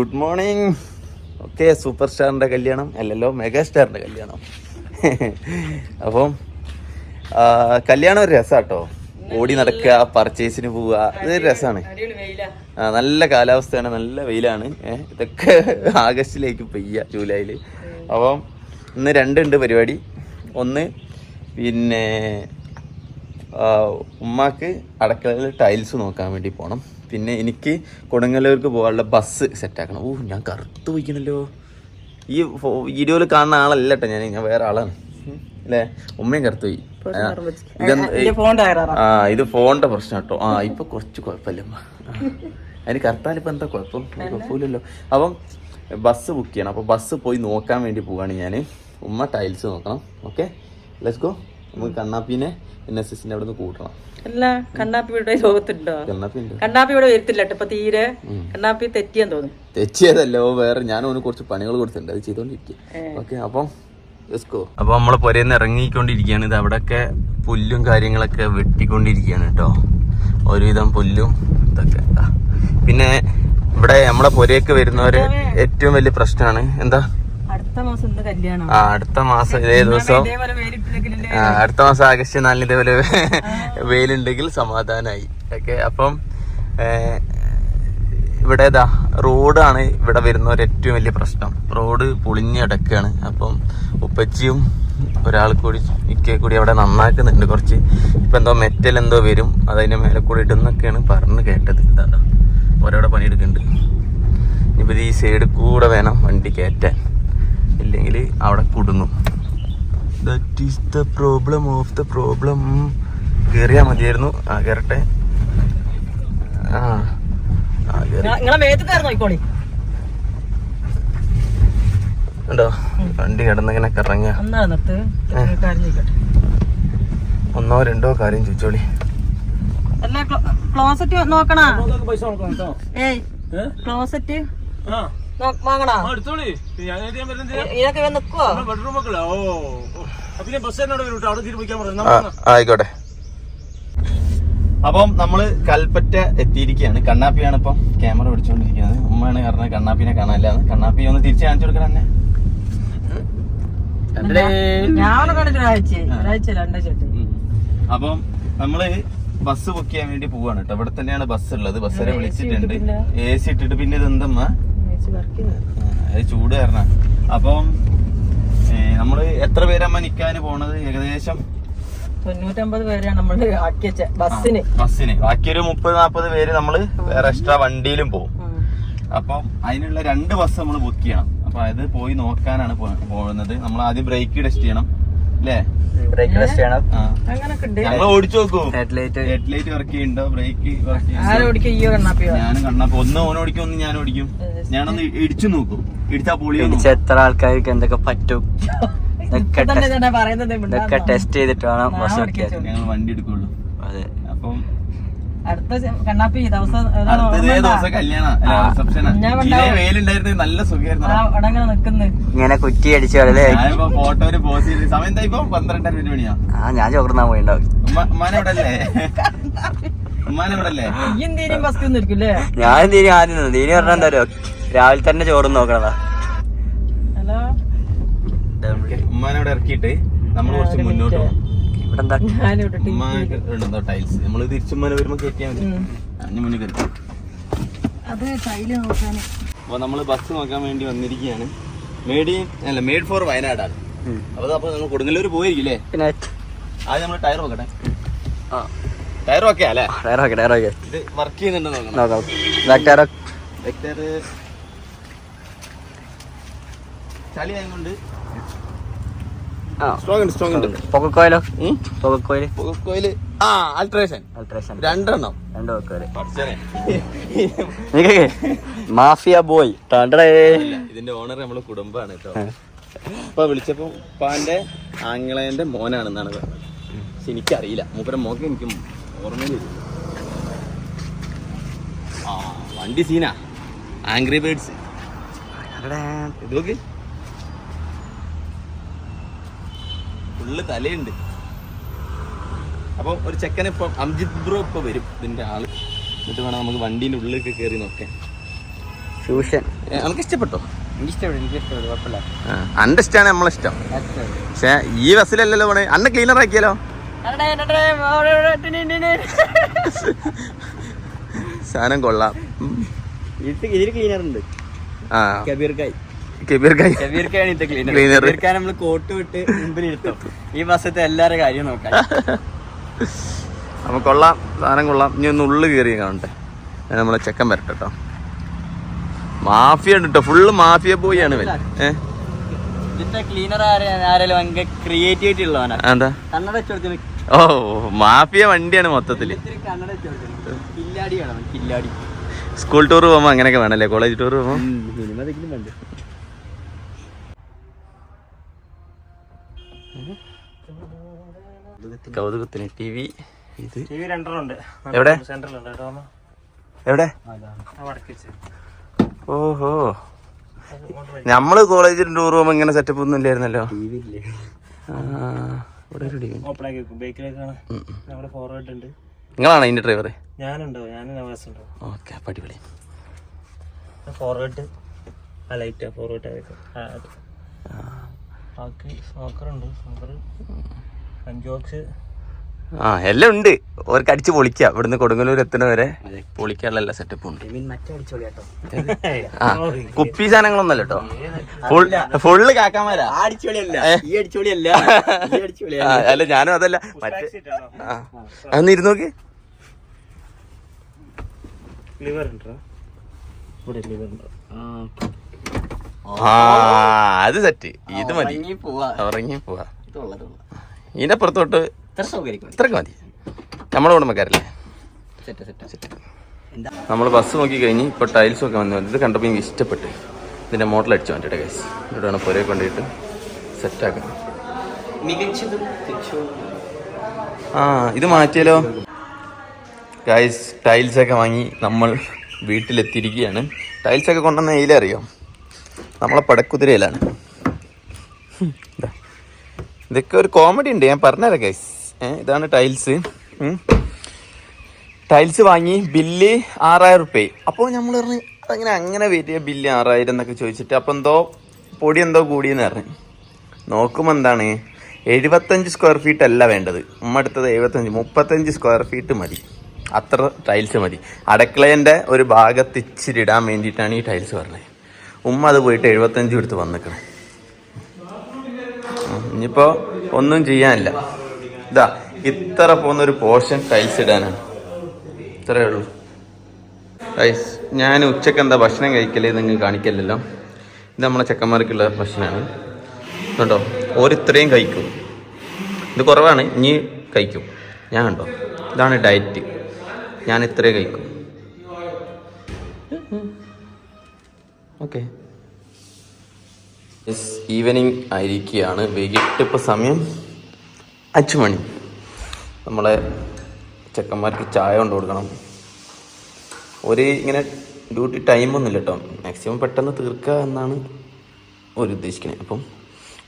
Good morning. Okay, super സ്റ്റാറിൻ്റെ കല്യാണം അല്ലല്ലോ, mega സ്റ്റാറിൻ്റെ കല്യാണം. അപ്പം കല്യാണം ഒരു രസമാട്ടോ. ഓടി നടക്കുക, പർച്ചേസിന് പോവുക, ഇതൊരു രസമാണ്. നല്ല കാലാവസ്ഥയാണ്, നല്ല വെയിലാണ്. ഇതൊക്കെ ആഗസ്റ്റിലേക്ക് പെയ്യുക, ജൂലൈയിൽ. അപ്പം ഇന്ന് രണ്ടുണ്ട് പരിപാടി. ഒന്ന് പിന്നെ ഉമ്മാക്ക് അടുക്കളയിൽ ടൈൽസ് നോക്കാൻ വേണ്ടി പോകണം. പിന്നെ എനിക്ക് കൊടുങ്ങല്ലൂർക്ക് പോകാനുള്ള ബസ് സെറ്റാക്കണം. ഞാൻ കറുത്ത് പോയിക്കണല്ലോ. ഈ വീഡിയോയിൽ കാണുന്ന ആളല്ല കേട്ടോ, ഞാൻ വേറെ ആളാണ് അല്ലേ. ഉമ്മയും കറുത്ത് പോയി. ഇത് ഫോണിന്റെ പ്രശ്നം കേട്ടോ. ഇപ്പൊ കുറച്ച് കുഴപ്പമില്ല. അതിന് കറുത്താലിപ്പോ എന്താ കുഴപ്പമില്ലല്ലോ. അപ്പം ബസ് ബുക്ക് ചെയ്യണം. അപ്പൊ ബസ് പോയി നോക്കാൻ വേണ്ടി പോവാണ് ഞാൻ. ഉമ്മ ടൈൽസ് നോക്കണം. Okay, let's go. നമുക്ക് കണ്ണാപ്പിനെ NSSന്റെ അവിടെ നിന്ന് കൂട്ടണം. അല്ല, കണ്ണാപ്പി ഇവിടെ ലോകത്തുണ്ടോ? കണ്ണാപ്പി ഇവിടെ വരത്തില്ല ഇപ്പൊ തീരെ. കണ്ണാപ്പി തെറ്റിയെന്ന് തോന്നുന്നു. തെറ്റിയതല്ലോ, വേറെ ഞാൻ അവന് കുറച്ച് പണികൾ കൊടുത്തിട്ടുണ്ട്, അത് ചെയ്തോണ്ടിരിക്കും. ഓക്കെ, അപ്പം അപ്പൊ നമ്മള് പുരേന്ന് ഇറങ്ങിക്കൊണ്ടിരിക്കുകയാണ്. ഇത് അവിടെയൊക്കെ പുല്ലും കാര്യങ്ങളൊക്കെ വെട്ടിക്കൊണ്ടിരിക്കുകയാണ് കേട്ടോ. ഒരുവിധം പുല്ലും ഇതൊക്കെ. പിന്നെ ഇവിടെ നമ്മളെ പുരയൊക്കെ വരുന്നവര് ഏറ്റവും വലിയ പ്രശ്നമാണ് എന്താ, അടുത്ത മാസം ഇതേ ദിവസം, അടുത്ത മാസം ആഗസ്റ്റ് 4 ഇതേപോലെ വെയിലുണ്ടെങ്കിൽ സമാധാനമായി. ഓക്കെ, അപ്പം ഇവിടെ റോഡാണ് ഇവിടെ വരുന്നവർ ഏറ്റവും വലിയ പ്രശ്നം. റോഡ് പൊളിഞ്ഞടക്കുകയാണ്. അപ്പം ഉപ്പച്ചിയും ഒരാൾ കൂടി ഇക്കേ കൂടി അവിടെ നന്നാക്കുന്നുണ്ട് കുറച്ച്. ഇപ്പം എന്തോ മെറ്റൽ എന്തോ വരും, അതതിൻ്റെ മേലെ കൂടി ഇടുന്നൊക്കെയാണ് പറഞ്ഞ് കേട്ടത്. ഇതാണ്ടോ ഓരോടെ പണിയെടുക്കുന്നുണ്ട്. ഇപ്പം ഈ സൈഡിൽ കൂടെ വേണം വണ്ടി കയറ്റാൻ, ഇല്ലെങ്കിൽ അവിടെ കുടുങ്ങും. That is the problem of the problem. കയറിയാൽ മതിയായിരുന്നു. കയറട്ടെ. ഉണ്ടോ വണ്ടി കിടന്നിങ്ങനെ കറങ്ങ. ഒന്നോ രണ്ടോ കാര്യം ചോദിച്ചോളി. ക്ലോസറ്റ് നോക്കണ, ക്ലോസറ്റ് വാങ്ങണോ? ആയിക്കോട്ടെ. അപ്പം നമ്മള് കൽപ്പറ്റ എത്തിയിരിക്കുകയാണ്. കണ്ണാപ്പിയാണ് ഇപ്പം ക്യാമറ പിടിച്ചോണ്ടിരിക്കുന്നത്. ഉമ്മയാണ് പറഞ്ഞത് കണ്ണാപ്പിനെ കാണാനില്ലാന്ന്. കണ്ണാപ്പി ഒന്ന് തിരിച്ചു കാണിച്ചു കൊടുക്കണം എന്നെ. അപ്പം നമ്മള് ബസ് ബുക്ക് ചെയ്യാൻ വേണ്ടി പോവാണ് കേട്ടോ. ഇവിടെ തന്നെയാണ് ബസ് ഉള്ളത്. ബസ്സിനെ വിളിച്ചിട്ടുണ്ട്. AC ഇട്ടിട്ട്. പിന്നെ ഇതെന്തമ്മ ചൂട് കാരണം. അപ്പം നമ്മള് എത്ര പേരമ്മ നിക്കാന് പോണത്? ഏകദേശം 90-50 പേരാണ് നമ്മള് ബസ്സിന്. ബാക്കിയൊരു 30-40 പേര് നമ്മള് വേറെ എക്സ്ട്രാ വണ്ടിയിലും പോകും. അപ്പം അതിനുള്ള 2 ബസ് നമ്മൾ ബുക്ക് ചെയ്യണം. അപ്പൊ അത് പോയി നോക്കാനാണ് പോകുന്നത്. നമ്മൾ ആദ്യം ബ്രേക്ക് ടെസ്റ്റ് ചെയ്യണം അല്ലേ? ഞങ്ങൾ ഓടിച്ചു നോക്കൂ. ഹെഡ്ലൈറ്റ് വർക്ക് ചെയ്യുന്നുണ്ടോ, ബ്രേക്ക് വർക്ക് ഞാനും കണ്ണാപ്പി. ഒന്ന് ഓനോടിക്കും, ഒന്ന് ഞാൻ ഓടിക്കും. ഞാനൊന്ന് ഇടിച്ചു നോക്കും. ഇടിച്ചാ പൊളിയോ, എത്ര ആൾക്കാർക്ക് എന്തൊക്കെ പറ്റും ഇതൊക്കെ ടെസ്റ്റ് ചെയ്തിട്ട് വേണം ബസ് ഓടിക്കാൻ. ഞങ്ങൾ വണ്ടി എടുക്കുള്ളൂ. അതെ. അപ്പം അടുത്ത കണ്ണാപ്പി ദിവസം വെയിലുണ്ടായിരുന്നു, നല്ല സുഖമായിരുന്നു. ഇങ്ങനെ കുറ്റി അടിച്ചല്ലേ ഫോട്ടോയില് പോസ്റ്റ് ചെയ്ത്. സമയം എന്താ ഇപ്പൊ? 12:30 മണിയാ. ഞാൻ ചോറുന്നാൻ പോയിണ്ടാവും. ഉമ്മാനെവിടല്ലേ? ഉമ്മാനെവിടല്ലേ? ഞാൻ തീരെ ആദ്യം തീരെ പറഞ്ഞാൽ എന്താ രാവിലെ തന്നെ ചോറും നോക്കണതാ. ഉമ്മാനവിടെ ഇറക്കിയിട്ട് നമ്മൾ കുറച്ച് മുന്നോട്ട് പോകും. ടൈൽസ് നമ്മള് തിരിച്ചുമ്മാനെ വരുമ്പോ കയറ്റിയാൽ മതി. മുന്നിൽ കയറ്റി. അപ്പൊ നമ്മള് ബസ് നോക്കാൻ വേണ്ടി വന്നിരിക്കുകയാണ്. മെയ്ഡ് ഫോർ വയനാടാണ്. അപ്പൊ നമ്മൾ കൊടുങ്ങല്ലൂർ പോയിരിക്കില്ലേ? പിന്നെ ആദ്യം നമ്മള് ടയർ നോക്കട്ടെ. ടയർ ഓക്കെ അല്ലേ? ഇത് വർക്ക് ചെയ്യുന്നുണ്ടോ നോക്കണം. ചളി ആയതുകൊണ്ട് സ്ട്രോങ് ഉണ്ട്. പുകക്കോയില് അൾട്രേഷൻ 2 മാഫിയ ബോയ്. ഇതിന്റെ ഓണർ നമ്മളെ കുടുംബാണ് കേട്ടോ. ഇപ്പൊ വിളിച്ചപ്പോ ഉപ്പാന്റെ ആംഗ്ലേന്റെ മോനാണെന്നാണ് പറഞ്ഞത്. പക്ഷെ എനിക്കറിയില്ല. മൂപ്പരെ മോക്ക് എനിക്ക് ഓർമ്മയില്ല. വണ്ടി സീനാ. Angry Birds. ഇതൊക്കെ ഫുള്ള് തലയുണ്ട്. അപ്പൊ ഒരു ചെക്കനെ ഇപ്പം അംജിത് ബ്രോ ഇപ്പൊ വരും, ഇതിന്റെ ആള്. എന്നിട്ട് വേണം നമുക്ക് വണ്ടീന്റെ ഉള്ളിലൊക്കെ കയറി നോക്കാൻ. ട്യൂഷൻ നമുക്ക് ഇഷ്ടപ്പെട്ടോ? എനിക്ക് ഇഷ്ടപ്പെട്ടു കുഴപ്പമില്ല. അന്റെ ഇഷ്ടമാണ് നമ്മളിഷ്ടം. പക്ഷെ ഈ ബസ്സിലല്ലല്ലോ പോണേ. അന്നെ ക്ലീനർ ആക്കിയാലോ? സാധനം കൊള്ളാം. ഇതിൽ ക്ലീനർ ഉണ്ട്. ആ കബീർക്കായി ക്ലീനർ നമ്മള് കോട്ട് വിട്ട് മുമ്പിലിരുത്തും. ഈ ബസ്സത്തെ എല്ലാവരുടെ കാര്യം നോക്കാം. നമുക്ക് കൊള്ളാം, സാധനം കൊള്ളാം. ഇനി ഒന്ന് ഉള്ളു കയറി കാണട്ടെ. നമ്മളെ ചെക്കൻ വരട്ടെ കേട്ടോ. മാഫിയ ഉണ്ട് കേട്ടോ, ഫുള്ള് മാഫിയ ബോയ് ആണ്. ഇതിന്റെ ക്ലീനർ ആരെങ്കിലും ഭയങ്കര ക്രിയേറ്റിവിറ്റി ഉള്ളവനാ. എന്താ കണ്ണട വെച്ചോടുത്തിന്. ഓ മാഫിയ വണ്ടിയാണ് മൊത്തത്തില്. കണ്ണട വെച്ചോടുത്തിന് കില്ലാടി വേണം, കില്ലാടി. സ്കൂൾ ടൂർ പോകുമ്പോ അങ്ങനെയൊക്കെ വേണല്ലേ, കോളേജ് ടൂർ പോകുമ്പോ. മിനിമം വേണ്ട. കൗതുകത്തിന് ടി വി. ഇത് രണ്ടെണ്ണമുണ്ട്. എവിടെ എവിടെ? വടക്കേ ഓഹോ, നമ്മള് കോളേജിൽ ടൂർ പോകുമ്പോ ഇങ്ങനെ സെറ്റപ്പ് ഒന്നും ഇല്ലായിരുന്നല്ലോ. നിങ്ങളാണ് അതിന്റെ ഡ്രൈവർ? ഞാനുണ്ടോ? ഓക്കെ, അടിപൊളി. ഫോർവേഡ് ലൈറ്റ് ഫോർവേഡ് എല്ലാം ഉണ്ട്. ഓർക്ക് അടിച്ച് പൊളിക്കാം. ഇവിടുന്ന് കൊടുങ്ങല്ലൂർ എത്തുന്ന വരെ പൊളിക്കാനുള്ള എല്ലാ സെറ്റപ്പും ഉണ്ട്. കുപ്പി സാധനങ്ങളൊന്നല്ല കേട്ടോ, ഫുള്ള് കാക്കാമാരാ. അല്ല ഞാനും അതല്ല, മറ്റേ അതൊന്ന് ഇരുന്ന് നോക്കി. അത് സെറ്റ്. ഇത് മതി, ഉറങ്ങി പോവാ. ഇതിന്റെ പുറത്തോട്ട് ഇത്രക്ക് മതി. നമ്മുടെ കുടുംബക്കാരല്ലേ. നമ്മൾ ബസ് നോക്കി കഴിഞ്ഞ് ഇപ്പോൾ ടൈൽസ് ഒക്കെ വന്നു. ഇത് കണ്ടപ്പോൾ എനിക്ക് ഇഷ്ടപ്പെട്ട് ഇതിന്റെ മോഡൽ അടിച്ചു മാറ്റിട്ടെ ഗൈസ്. ഇവിടെയാണ് പുരയെ കൊണ്ടുപോയിട്ട് സെറ്റാക്കണം. ഇത് മാറ്റിയാലോ ഗൈസ്? ടൈൽസൊക്കെ വാങ്ങി നമ്മൾ വീട്ടിലെത്തിയിരിക്കുകയാണ്. ടൈൽസൊക്കെ കൊണ്ടുവന്ന ഇതിലറിയോ, നമ്മളെ പടക്കുതിരയിലാണ്. ഇതൊക്കെ ഒരു കോമഡി ഉണ്ട്, ഞാൻ പറഞ്ഞുതരാം ഗൈസ്. ഇതാണ് ടൈൽസ്. ടൈൽസ് വാങ്ങി ബില്ല് 6000 റുപ്യ. അപ്പോൾ നമ്മൾ പറഞ്ഞു അങ്ങനെ വരിക ബില്ല് 6000 എന്നൊക്കെ ചോദിച്ചിട്ട്. അപ്പോൾ എന്തോ പൊടി എന്തോ കൂടിയെന്ന് പറഞ്ഞു. നോക്കുമ്പോൾ എന്താണ് 75 സ്ക്വയർ ഫീറ്റ് അല്ല വേണ്ടത്. ഉമ്മ എടുത്തത് 35 സ്ക്വയർ ഫീറ്റ് മതി. അത്ര ടൈൽസ് മതി. അടുക്കളേൻ്റെ ഒരു ഭാഗത്ത് ഇച്ചിരി ഇടാൻ വേണ്ടിയിട്ടാണ് ഈ ടൈൽസ് പറഞ്ഞത്. ഉമ്മ അത് പോയിട്ട് 75 എടുത്ത് വന്നിക്കണം. ഇനിയിപ്പോൾ ഒന്നും ചെയ്യാനില്ല. ഇതാ ഇത്ര പോകുന്നൊരു പോർഷൻ ടൈൽസ് ഇടാനാണ്. ഇത്രയേ ഉള്ളൂ ടൈൽസ്. ഞാൻ ഉച്ചക്ക് എന്താ ഭക്ഷണം കഴിക്കലേ നിങ്ങൾ കാണിക്കലല്ലോ. ഇത് നമ്മളെ ചെക്കന്മാർക്കുള്ള ഭക്ഷണമാണ് കേട്ടോ. ഓരിത്രയും കഴിക്കും. ഇത് കുറവാണ്, ഇനി കഴിക്കും. ഞാൻ കണ്ടോ, ഇതാണ് ഡയറ്റ്. ഞാൻ ഇത്രയും കഴിക്കും. ഓക്കെ, ഈവനിങ് ആയിരിക്കുകയാണ്. വൈകിട്ട് ഇപ്പോൾ സമയം 5 മണി. നമ്മളെ ചെക്കന്മാർക്ക് ചായ കൊണ്ട് കൊടുക്കണം. ഇങ്ങനെ ഡ്യൂട്ടി ടൈമൊന്നുമില്ല കേട്ടോ. മാക്സിമം പെട്ടെന്ന് തീർക്കുക എന്നാണ് ഒരു ഉദ്ദേശിക്കുന്നത്. അപ്പം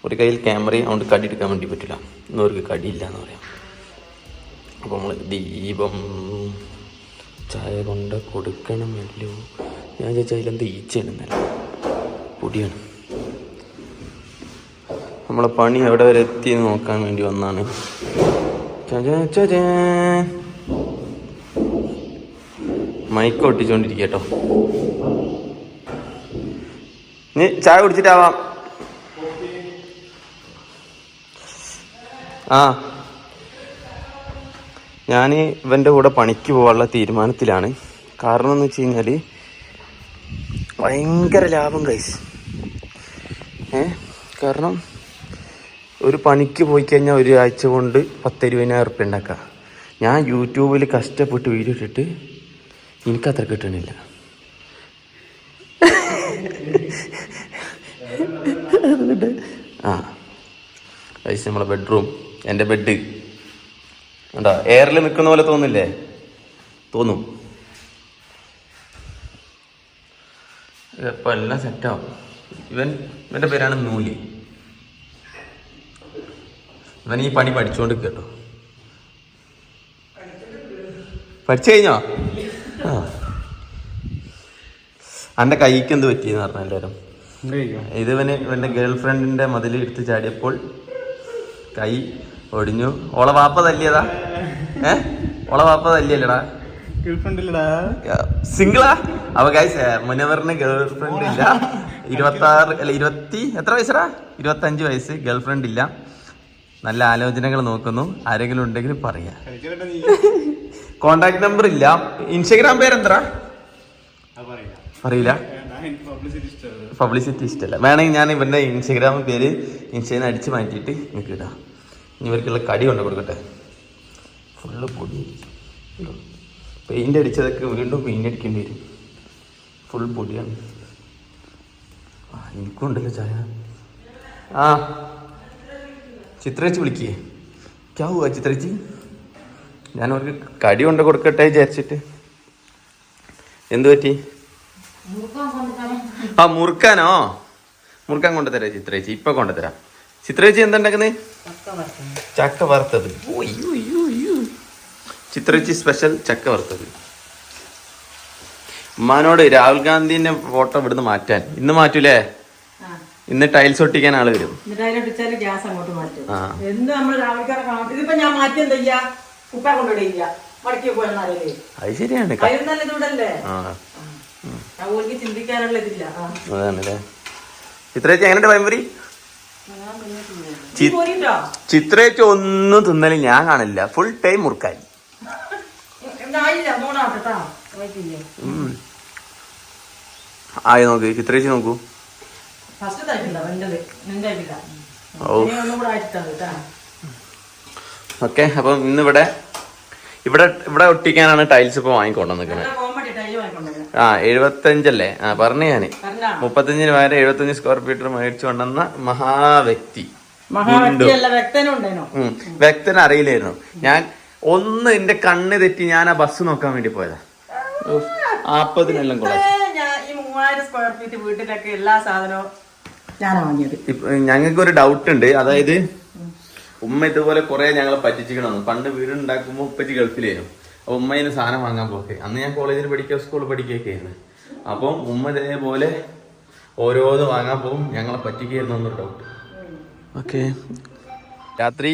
ഒരു കയ്യിൽ ക്യാമറയും അതുകൊണ്ട് കടി എടുക്കാൻ വേണ്ടി പറ്റില്ല. ഇന്നവർക്ക് കടിയില്ല എന്ന് പറയാം. അപ്പോൾ നമ്മൾ ദീപം ചായ കൊണ്ട് കൊടുക്കണമല്ലോ. ഞാൻ ചോദിച്ചാൽ അതിലെന്താ ഈച്ചയാണെന്നല്ല, പൊടിയാണ്. നമ്മളെ പണി എവിടെ വരെ എത്തിയെന്ന് നോക്കാൻ വേണ്ടി വന്നാണ്. മൈക്ക് ഒട്ടിച്ചോണ്ടിരിക്കുക കേട്ടോ. നീ ചായ കുടിച്ചിട്ടാവാം. ഞാൻ ഇവൻ്റെ കൂടെ പണിക്ക് പോകാനുള്ള തീരുമാനത്തിലാണ്. കാരണം എന്ന് വെച്ച് കഴിഞ്ഞാൽ ഭയങ്കര ലാഭം ഗൈസ്. കാരണം ഒരു പണിക്ക് പോയി കഴിഞ്ഞാൽ ഒരാഴ്ച കൊണ്ട് 10-20,000 റുപ്യ ഉണ്ടാക്കാം. ഞാൻ യൂട്യൂബിൽ കഷ്ടപ്പെട്ട് വീഡിയോ ഇട്ടിട്ട് എനിക്കത്ര കിട്ടണില്ല. ഗൈസ് നമ്മളെ ബെഡ്റൂം, എൻ്റെ ബെഡ് കണ്ടോ, എയറിൽ നിൽക്കുന്ന പോലെ തോന്നില്ലേ? തോന്നും. ഇപ്പം എല്ലാം സെറ്റാവും. ഇവൻ്റെ പേരാണ് നൂലി. ഇവൻ ഈ പണി പഠിച്ചുകൊണ്ട് കേട്ടോ. പഠിച്ചു കഴിഞ്ഞോ? എൻ്റെ കൈക്ക് എന്ത് പറ്റിയെന്ന് പറഞ്ഞു എല്ലാവരും. ഇത് ഇവൻ്റെ ഗേൾ ഫ്രണ്ടിൻ്റെ മതിൽ എടുത്ത് ചാടിയപ്പോൾ കൈ ഒടിഞ്ഞു. ഓളെ വാപ്പ തല്ലിയതാ? ഓളെ വാപ്പ തല്ലിയല്ലടാ? സിംഗിളാ? അപ്പൊ ഗൈസ് മുനവറിന് ഗേൾ ഫ്രണ്ട് ഇല്ല. 26 അല്ല 20 എത്ര വയസ്സടാ? 25 വയസ്സ്. ഗേൾ ഫ്രണ്ട് ഇല്ല. നല്ല ആലോചനകൾ നോക്കുന്നു. ആരെങ്കിലും ഉണ്ടെങ്കിൽ പറയാ. കോണ്ടാക്ട് നമ്പർ ഇല്ല. ഇൻസ്റ്റഗ്രാം പേരെന്താ അറിയില്ല. പബ്ലിസിറ്റി ഇഷ്ടമല്ല. വേണമെങ്കിൽ ഞാൻ ഇവരുടെ ഇൻസ്റ്റഗ്രാം പേര് ഇൻസ്റ്റയിൽ അടിച്ച് മാറ്റിയിട്ട് നിങ്ങൾക്ക് ഇടാം. ഇനി ഇവർക്കുള്ള കടി കൊണ്ട് കൊടുക്കട്ടെ. ഫുള്ള് പൊടി പെയിൻ്റ് അടിച്ചതൊക്കെ വീണ്ടും പെയിൻ്റ് അടിക്കേണ്ടി വരും. ഫുൾ പൊടിയാണ്. എനിക്കും ഉണ്ടല്ലോ ചായ. ആ ചിത്രേച്ചി വിളിക്കേ. ക്യാ ഹുവാ ചിത്രേച്ചി? ഞാൻ അവർക്ക് കടി കൊണ്ട് കൊടുക്കട്ടെ വിചാരിച്ചിട്ട്. എന്തു പറ്റി? ആ മുറുക്കാനോ? മുറുക്കാൻ കൊണ്ടുതരാം ചിത്രേച്ചി. ഇപ്പൊ കൊണ്ടുതരാം. ചിത്രേച്ചി എന്താ ഉണ്ടാക്കുന്നത്? ചക്ക വറുത്തത്. ചിത്രേച്ചി സ്പെഷ്യൽ ചക്ക വറുത്തത്. ഉമ്മാനോട് രാഹുൽ ഗാന്ധിന്റെ ഫോട്ടോ ഇവിടുന്ന് മാറ്റാൻ. ഇന്ന് മാറ്റൂലേ? ഇന്ന് ടൈൽസ് ഒട്ടിക്കാൻ ആള് വരും. ഗ്യാസ് അങ്ങോട്ട് മാറ്റും. ഇതിപ്പോ ഞാൻ മാറ്റി എന്താ ചെയ്യാ? ഉപ്പ കൊണ്ടുപോയില്ല. മടക്കി പോയെന്നറിയില്ലേ? അത് ശരിയാണ്. ചിന്തിക്കാനുള്ള ഇതില്ല. അതാണല്ലേ. ചിത്രേച്ചി എങ്ങനെ ഭയങ്കര ചിത്രേച്ചി ഒന്നും തിന്നലും ഞാൻ കാണില്ല. ഫുൾ ടൈം മുറുക്കാൻ. ആയി നോക്ക് ചിത്രേച്ചി നോക്കൂ. ഓക്കെ. അപ്പം ഇന്ന് ഇവിടെ ഒട്ടിക്കാനാണ് ടൈൽസ് ഇപ്പൊ വാങ്ങിക്കൊണ്ടു നിൽക്കുന്നത്. 75 അല്ലേ? പറഞ്ഞു ഞാന് 35 പകരം 75 സ്ക്വയർ ഫീറ്റർ മേടിച്ചു കൊണ്ടുവന്ന മഹാവ്യക്തി. വ്യക്തന് അറിയില്ലായിരുന്നു. ഞാൻ ഒന്ന് എന്റെ കണ്ണ് തെറ്റി ഞാൻ ആ ബസ് നോക്കാൻ വേണ്ടി പോയതാ. 40-നെല്ലാം കൊള്ളാം. ഞങ്ങൾക്കൊരു ഡൗട്ട് ഉണ്ട്. അതായത് ഉമ്മ ഇതുപോലെ കുറെ ഞങ്ങളെ പറ്റിച്ചിക്കണമെന്ന്. പണ്ട് വീടുണ്ടാക്കുമ്പോ ഉപ്പച്ചി ഗൾഫിലായിരുന്നു. അപ്പൊ ഉമ്മയിന് സാധനം വാങ്ങാൻ പോക്കെ. അന്ന് ഞാൻ കോളേജിൽ പഠിക്കുക സ്കൂളിൽ പഠിക്കുകയൊക്കെയായിരുന്നു. അപ്പം ഉമ്മ ഇതേപോലെ ഓരോന്ന് വാങ്ങാൻ പോകും. ഞങ്ങളെ പറ്റിക്കായിരുന്നു എന്നൊരു ഡൗട്ട്. ഓക്കെ. രാത്രി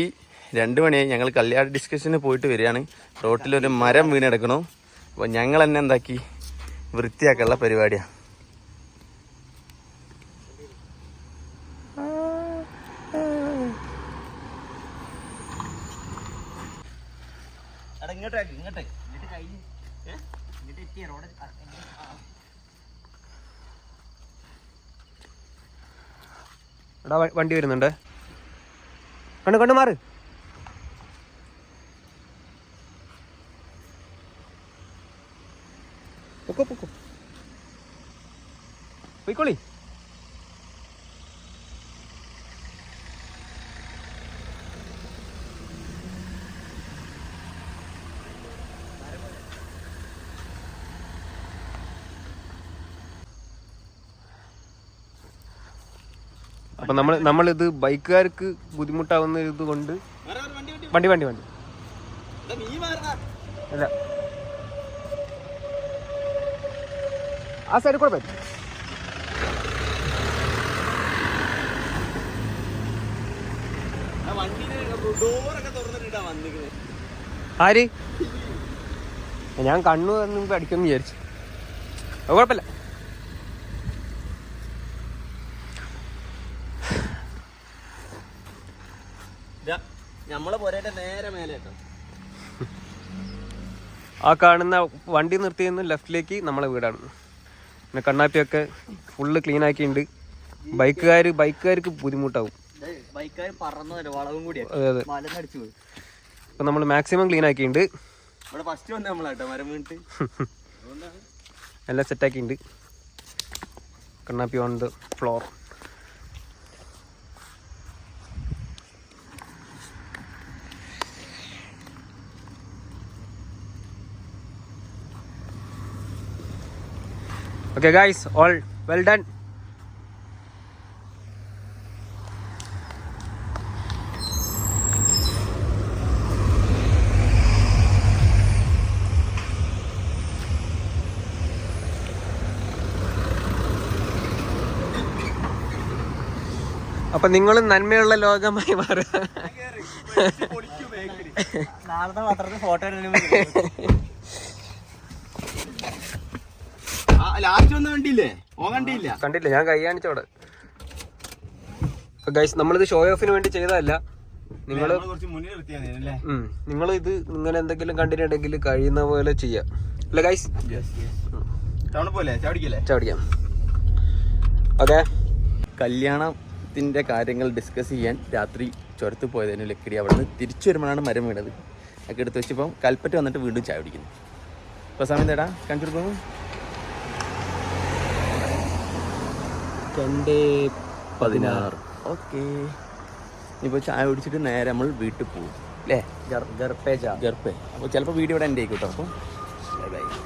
2 മണിയായി. ഞങ്ങൾ കല്യാണ ഡിസ്കഷന് പോയിട്ട് വരികയാണ്. റോട്ടിലൊരു മരം വീണെടുക്കണു. അപ്പൊ ഞങ്ങൾ തന്നെ എന്താക്കി വൃത്തിയാക്കാനുള്ള പരിപാടിയാ. വണ്ടി വരുന്നുണ്ട്. കണ്ടു മാറ്. പൊക്കോ പോയിക്കോളി. അപ്പൊ നമ്മളിത് ബൈക്കുകാർക്ക് ബുദ്ധിമുട്ടാവുന്ന ഇത് കൊണ്ട് വണ്ടി അല്ല ആ സൈഡിൽ കൂടെ പറ്റും. ആര്? ഞാൻ കണ്ണു അടിക്കുമെന്ന് വിചാരിച്ചു. കുഴപ്പമില്ല. ആ കാണുന്ന വണ്ടി നിർത്തിയെന്ന് ലെഫ്റ്റിലേക്ക് നമ്മളെ വീടാണ്. പിന്നെ കണ്ണാപ്പിയൊക്കെ ഫുള്ള് ക്ലീൻ ആക്കിയിട്ടുണ്ട്. ബൈക്കുകാർക്ക് ബുദ്ധിമുട്ടാവും. അതെ. അപ്പൊ നമ്മൾ മാക്സിമം ക്ലീൻ ആക്കിയിട്ടുണ്ട്. എല്ലാം സെറ്റാക്കിയിട്ടുണ്ട്. കണ്ണാപ്പി on the floor. Okay guys, all well done. അപ്പൊ നിങ്ങൾ നന്മയുള്ള ലോകമായി മാറുക. നാളത്തെ പത്രത്തിൽ ഫോട്ടോ ലാസ്റ്റ് ഒന്നും കണ്ടില്ലേ? കണ്ടില്ല. കണ്ടില്ല, ഞാൻ കൈ കാണിച്ചോടെ. ഗൈസ്, നമ്മളിത് ഷോ ഓഫിന് വേണ്ടി ചെയ്തതല്ല. നിങ്ങൾ ഇത് ഇങ്ങനെ എന്തെങ്കിലും കണ്ടിട്ടുണ്ടെങ്കിൽ കഴിയുന്ന പോലെ ചെയ്യാം അല്ലേ ഗൈസ്? ചാടിക്കാം. ഓക്കെ. കല്യാണത്തിന്റെ കാര്യങ്ങൾ ഡിസ്കസ് ചെയ്യാൻ രാത്രി ചുരത്ത് പോയതിന് ലക്കിടി അവിടെ നിന്ന് തിരിച്ചു വരുമ്പോഴാണ് മരം വീണത്. ഒക്കെ എടുത്ത് വെച്ചപ്പം കൽപ്പറ്റ വന്നിട്ട് വീണ്ടും ചായ പിടിക്കുന്നു. ഇപ്പോൾ സമയം തേടാ കാണിച്ചു കൊടുക്കുന്നു. 2:16. ഓക്കെ, ഇപ്പോൾ ചായ കുടിച്ചിട്ട് നേരെ നമ്മൾ വീട്ടിൽ പോകും അല്ലേ? ഗർപ്പേ. അപ്പോൾ ചിലപ്പോൾ വീഡിയോ ഇവിടെ എൻ്റെ ആയിക്കോട്ടോ. അപ്പോൾ